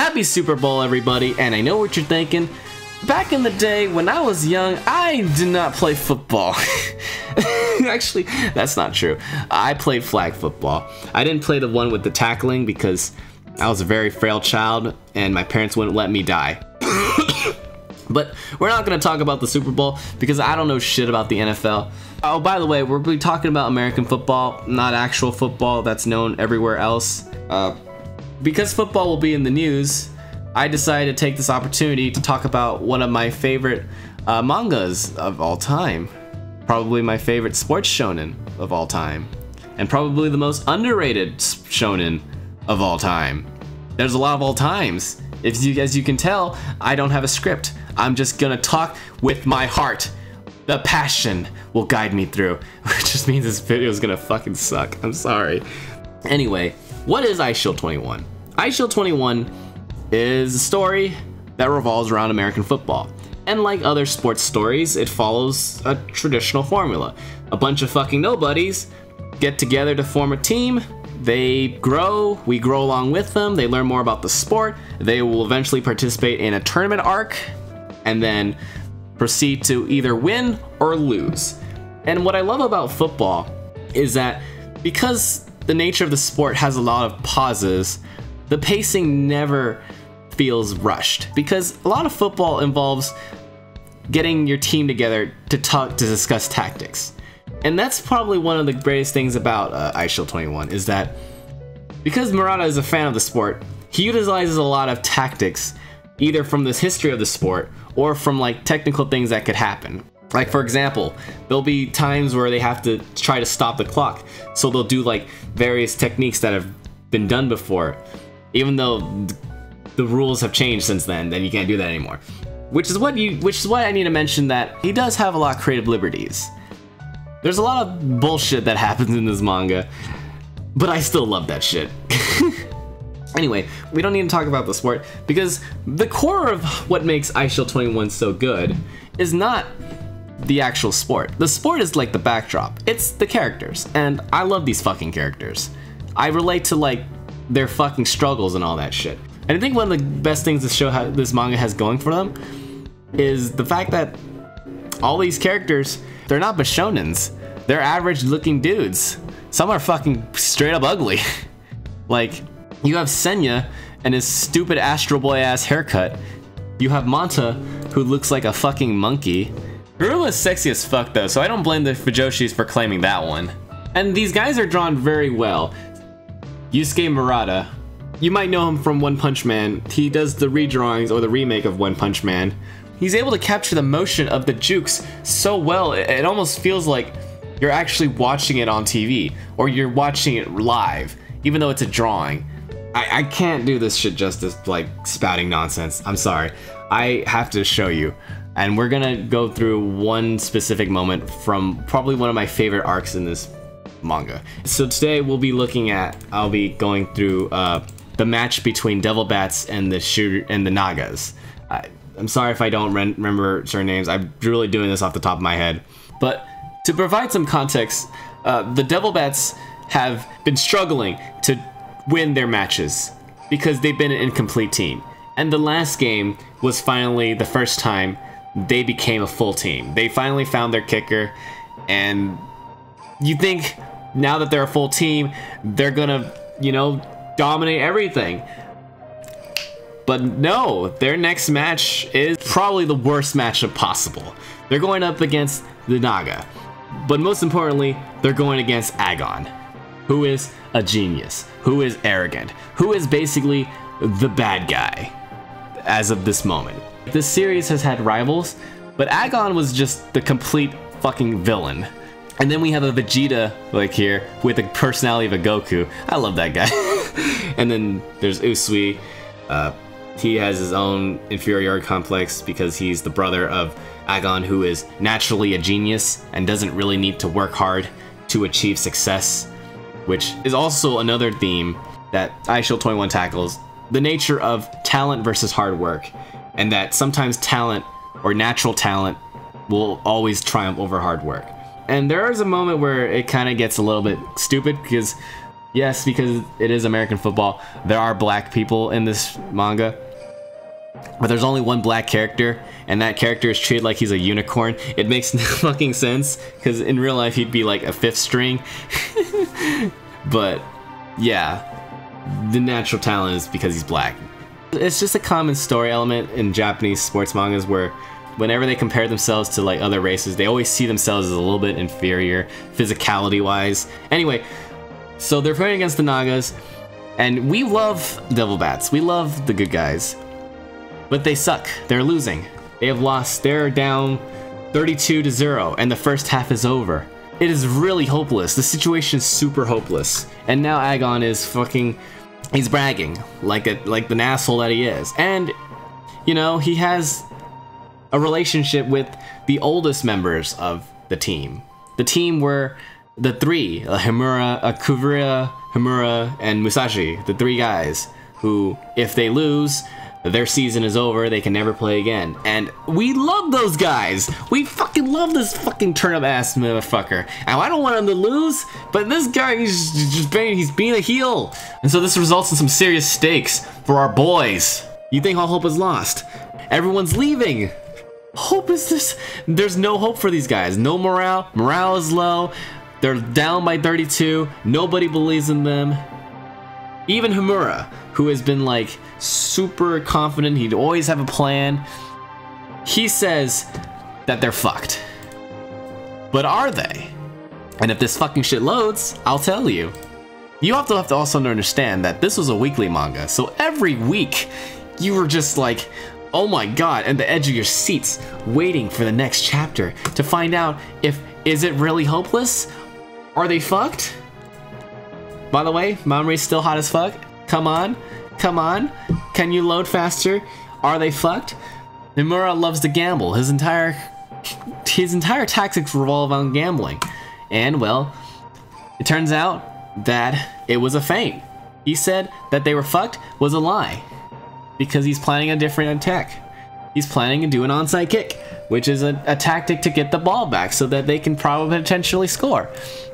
Happy Super Bowl, everybody, and I know what you're thinking. Back in the day, when I was young, I did not play football. Actually, that's not true. I played flag football. I didn't play the one with the tackling because I was a very frail child and my parents wouldn't let me die. But we're not going to talk about the Super Bowl because I don't know shit about the NFL. Oh, by the way, we'll be talking about American football, not actual football that's known everywhere else. Because football will be in the news, I decided to take this opportunity to talk about one of my favorite mangas of all time. Probably my favorite sports shonen of all time. And probably the most underrated shonen of all time. There's a lot of all times. As you can tell, I don't have a script. I'm just gonna talk with my heart. The passion will guide me through. Which just means this video is gonna fucking suck. I'm sorry. Anyway, what is Eyeshield 21? Eyeshield 21 is a story that revolves around American football. And like other sports stories, it follows a traditional formula. A bunch of fucking nobodies get together to form a team. They grow, we grow along with them, they learn more about the sport, they will eventually participate in a tournament arc, and then proceed to either win or lose. And what I love about football is that because the nature of the sport has a lot of pauses, the pacing never feels rushed. Because a lot of football involves getting your team together to discuss tactics. And that's probably one of the greatest things about Eyeshield 21 is that because Murata is a fan of the sport, he utilizes a lot of tactics either from this history of the sport or from like technical things that could happen. Like for example, there'll be times where they have to try to stop the clock, so they'll do like various techniques that have been done before, even though the rules have changed since then you can't do that anymore. Which is why I need to mention that he does have a lot of creative liberties. There's a lot of bullshit that happens in this manga, but I still love that shit. Anyway, we don't need to talk about the sport, because the core of what makes Eyeshield 21 so good is not the actual sport. The sport is like the backdrop. It's the characters, and I love these fucking characters. I relate to like their fucking struggles and all that shit. And I think one of the best things this manga has going for them is the fact that all these characters, they're not bashonens. They're average looking dudes. Some are fucking straight up ugly. Like, you have Senya and his stupid Astro Boy ass haircut. You have Manta, who looks like a fucking monkey. Guru is sexy as fuck though, so I don't blame the Fujoshis for claiming that one. And these guys are drawn very well. Yusuke Murata, you might know him from One Punch Man. He does the redrawings or the remake of One Punch Man. He's able to capture the motion of the jukes so well, it almost feels like you're actually watching it on TV, or you're watching it live, even though it's a drawing. I can't do this shit justice, like spouting nonsense. I'm sorry. I have to show you. And we're gonna go through one specific moment from probably one of my favorite arcs in this manga. So today I'll be going through the match between Devil Bats and the Nagas. I'm sorry if I don't remember certain names. I'm really doing this off the top of my head. But to provide some context, the Devil Bats have been struggling to win their matches because they've been an incomplete team. And the last game was finally the first time they became a full team. They finally found their kicker, and you think now that they're a full team, they're gonna, you know, dominate everything. But no, their next match is probably the worst matchup possible. They're going up against the Naga. But most importantly, they're going against Agon, who is a genius, who is arrogant, who is basically the bad guy as of this moment. This series has had rivals, but Agon was just the complete fucking villain. And then we have a Vegeta like here with the personality of a Goku. I love that guy. And then there's Usui. He has his own inferiority complex because he's the brother of Agon, who is naturally a genius and doesn't really need to work hard to achieve success, which is also another theme that Eyeshield 21 tackles, the nature of talent versus hard work, and that sometimes talent or natural talent will always triumph over hard work. And there is a moment where it kind of gets a little bit stupid because Yes, because it is American football, there are black people in this manga. But there's only one black character, and that character is treated like he's a unicorn. It makes no fucking sense, because in real life he'd be like a 5th string. But yeah, the natural talent is because he's black. It's just a common story element in Japanese sports mangas where whenever they compare themselves to like other races, they always see themselves as a little bit inferior, physicality wise. Anyway, so they're playing against the Nagas, and we love Devil Bats. We love the good guys. But they suck. They're losing. They have lost. They're down 32-0, and the first half is over. It is really hopeless. The situation is super hopeless. And now Agon is fucking... he's bragging like an asshole that he is. And, you know, he has a relationship with the oldest members of the team. The team were the three, Himura, Kuvira, Himura, and Musashi. The 3 guys who, if they lose, their season is over, they can never play again. And we love those guys! We fucking love this fucking turnip ass motherfucker. And I don't want him to lose, but this guy, he's being a heel. And so this results in some serious stakes for our boys. You think all hope is lost? Everyone's leaving! Hope is this? There's no hope for these guys. No morale. Morale is low. They're down by 32. Nobody believes in them. Even Himura, who has been like super confident, he'd always have a plan, he says that they're fucked. But are they? And if this fucking shit loads, I'll tell you. You have to also understand that this was a weekly manga, so every week you were just like, oh my god, at the edge of your seats, waiting for the next chapter to find out is it really hopeless? Are they fucked? By the way, Mamori's still hot as fuck. Come on. Come on. Can you load faster? Are they fucked? Himura loves to gamble. His entire tactics revolve on gambling. And, well, it turns out that it was a feint. He said that they were fucked was a lie. Because he's planning a different attack. He's planning to do an onside kick, which is a tactic to get the ball back so that they can probably potentially score.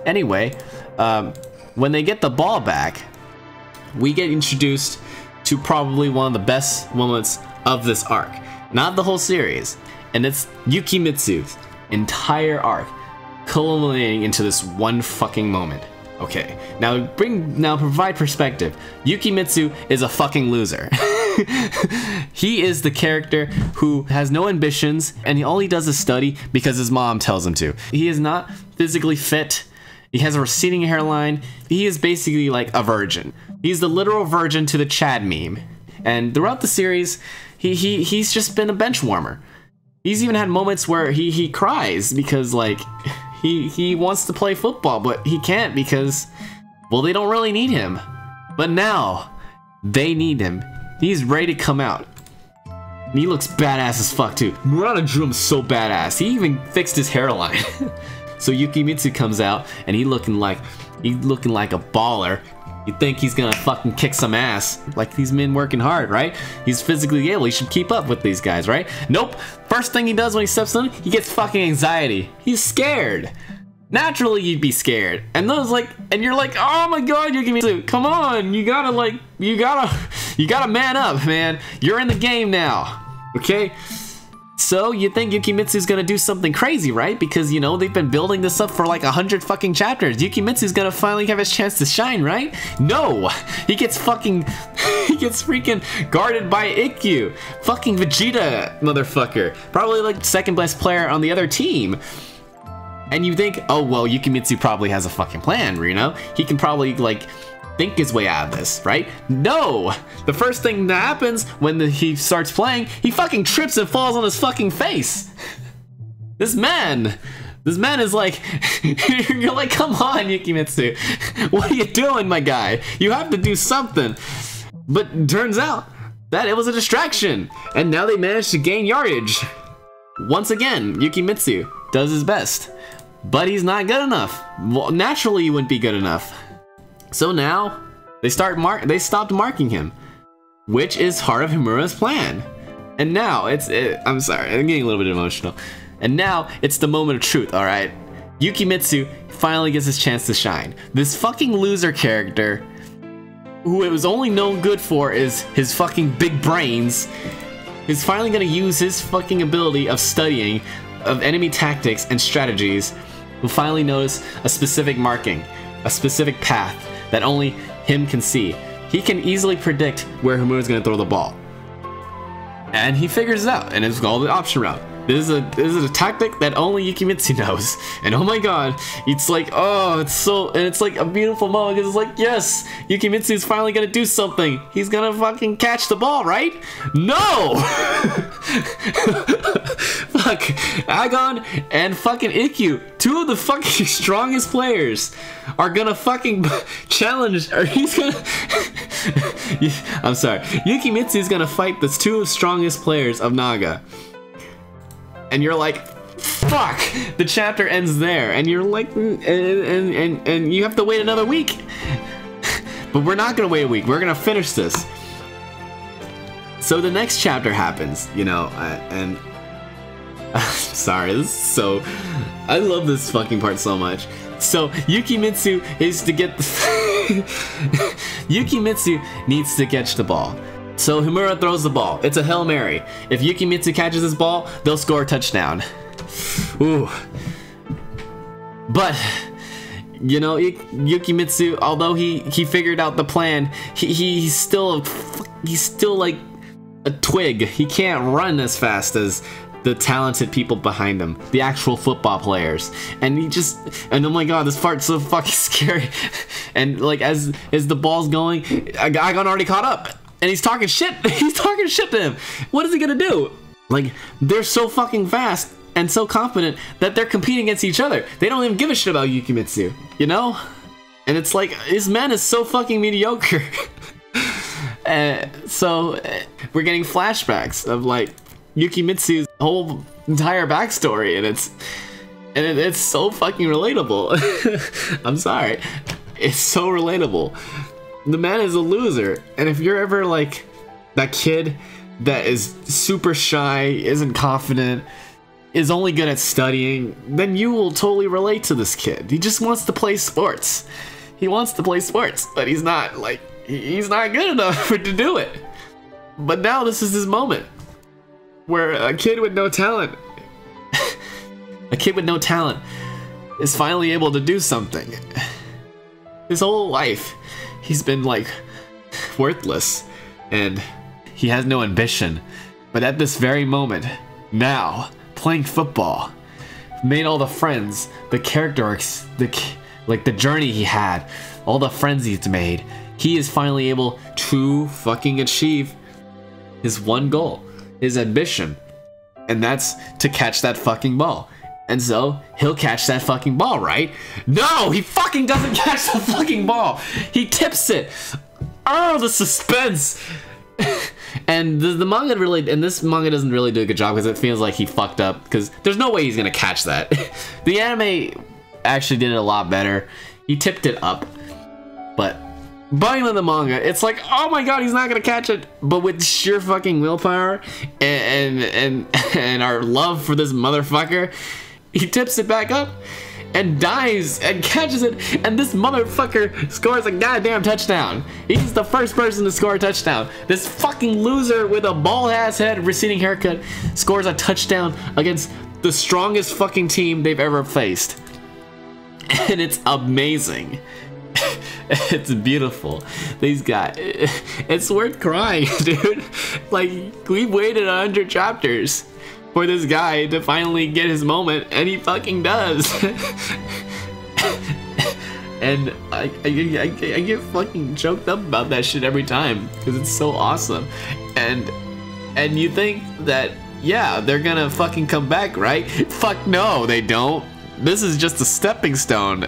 Anyway, when they get the ball back, we get introduced to probably one of the best moments of this arc. Not the whole series. And it's Yuki Mitsu's entire arc culminating into this one fucking moment. Okay, now provide perspective. Yuki Mitsu is a fucking loser. He is the character who has no ambitions, and all he does is study because his mom tells him to. He is not physically fit. He has a receding hairline. He is basically like a virgin. He's the literal virgin to the Chad meme. And throughout the series, he's just been a bench warmer. He's even had moments where he cries because like he wants to play football, but he can't because, well, they don't really need him. But now they need him. He's ready to come out. And he looks badass as fuck too. Murata drew him so badass. He even fixed his hairline. So Yuki Mitsu comes out and he's looking like a baller. You think he's gonna fucking kick some ass. Like these men working hard, right? He's physically able, he should keep up with these guys, right? Nope. First thing he does when he steps on, he gets fucking anxiety. He's scared. Naturally you'd be scared. And you're like, oh my god, Yuki Mitsu, come on, you gotta man up, man. You're in the game now. Okay? So you think Yuki Mitsu's gonna do something crazy, right? Because, you know, they've been building this up for like 100 fucking chapters. Yuki Mitsu's gonna finally have his chance to shine, right? No! He gets freaking guarded by Ikkyu. Fucking Vegeta, motherfucker. Probably like second best player on the other team. And you think, oh well, Yuki Mitsu probably has a fucking plan, you know? He can probably like think his way out of this, right? No! The first thing that happens when he starts playing, he fucking trips and falls on his fucking face. This man is like, you're like, come on, Yuki Mitsu. What are you doing, my guy? You have to do something. But it turns out that it was a distraction. And now they managed to gain yardage. Once again, Yuki Mitsu does his best. But he's not good enough. Well, naturally he wouldn't be good enough. So now, they stopped marking him, which is part of Himura's plan. And now, I'm sorry, I'm getting a little bit emotional. And now, it's the moment of truth, alright? Yuki Mitsu finally gets his chance to shine. This fucking loser character, who it was only known good for is his fucking big brains, is finally gonna use his fucking ability of studying of enemy tactics and strategies. Will finally notice a specific marking, a specific path that only him can see. He can easily predict where Homura's gonna throw the ball, and he figures it out, and it's called the option route. This is a tactic that only Yuki Mitsu knows, and oh my god, it's like, oh, it's so, and it's like a beautiful moment because it's like, yes, Yuki Mitsu is finally gonna do something. He's gonna fucking catch the ball, right? No! Fuck, Agon and fucking Ikkyu, two of the fucking strongest players, are gonna fucking challenge, or he's gonna, I'm sorry, Yuki Mitsu is gonna fight the two strongest players of Naga. And you're like, fuck, the chapter ends there, and you're like, and you have to wait another week. But we're not gonna wait a week, we're gonna finish this. So the next chapter happens, you know, and sorry, this is so, I love this fucking part so much. So Yuki Mitsu is to get the Yuki Mitsu needs to catch the ball. So Homura throws the ball. It's a Hail Mary. If Yuki Mitsu catches this ball, they'll score a touchdown. Ooh. But, you know, Yuki Mitsu, although he figured out the plan, he's still like a twig. He can't run as fast as the talented people behind him, the actual football players. And and oh my god, this part's so fucking scary. And like as the ball's going, Agon already caught up. And he's talking shit. He's talking shit to him. What is he gonna do? Like, they're so fucking fast and so confident that they're competing against each other. They don't even give a shit about Yuki Mitsu, you know? And it's like, his man is so fucking mediocre. So we're getting flashbacks of like Yuki Mitsu's whole entire backstory, and it's so fucking relatable. I'm sorry, it's so relatable. The man is a loser, and if you're ever like that kid that is super shy, isn't confident, is only good at studying, then you will totally relate to this kid. He just wants to play sports. He wants to play sports, but he's not good enough to do it. But now this is his moment, where a kid with no talent, is finally able to do something. His whole life, he's been like worthless, and he has no ambition. But at this very moment, now, playing football, made all the friends, the character arcs, the journey he had, all the friends he's made, he is finally able to fucking achieve his one goal, his ambition, and that's to catch that fucking ball. And so, he'll catch that fucking ball, right? No, he fucking doesn't catch the fucking ball. He tips it. Oh, the suspense. And the manga really, and this manga doesn't really do a good job because it feels like he fucked up, because there's no way he's gonna catch that. The anime actually did it a lot better. He tipped it up, but in the manga, it's like, oh my god, he's not gonna catch it. But with sheer fucking willpower and our love for this motherfucker, he tips it back up and dives and catches it, and this motherfucker scores a goddamn touchdown. He's the first person to score a touchdown. This fucking loser with a bald-ass head, receding haircut, scores a touchdown against the strongest fucking team they've ever faced. And it's amazing. It's beautiful. These guys, it's worth crying, dude. Like, we waited 100 chapters for this guy to finally get his moment, and he fucking does. And I get fucking choked up about that shit every time, because it's so awesome. And you think that, yeah, they're gonna fucking come back, right? Fuck no, they don't. This is just a stepping stone.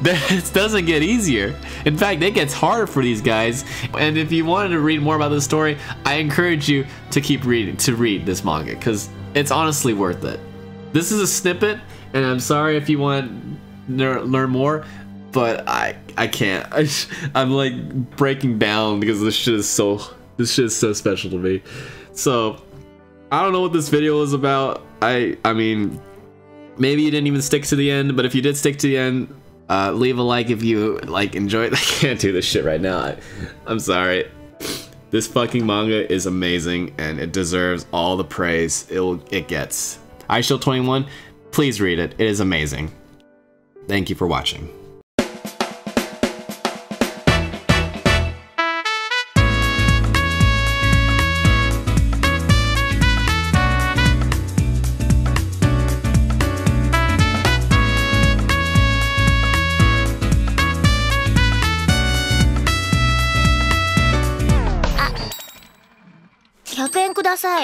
It doesn't get easier. In fact, it gets harder for these guys. And if you wanted to read more about this story, I encourage you to read this manga, because it's honestly worth it. This is a snippet, and I'm sorry if you want to learn more, but I can't. I'm like breaking down because this shit is so special to me. So I don't know what this video is about. I mean, Maybe you didn't even stick to the end, but if you did stick to the end, leave a like if you like enjoyed. I can't do this shit right now. I'm sorry. This fucking manga is amazing and it deserves all the praise it gets. Eyeshield 21, please read it. It is amazing. Thank you for watching. $100円ください。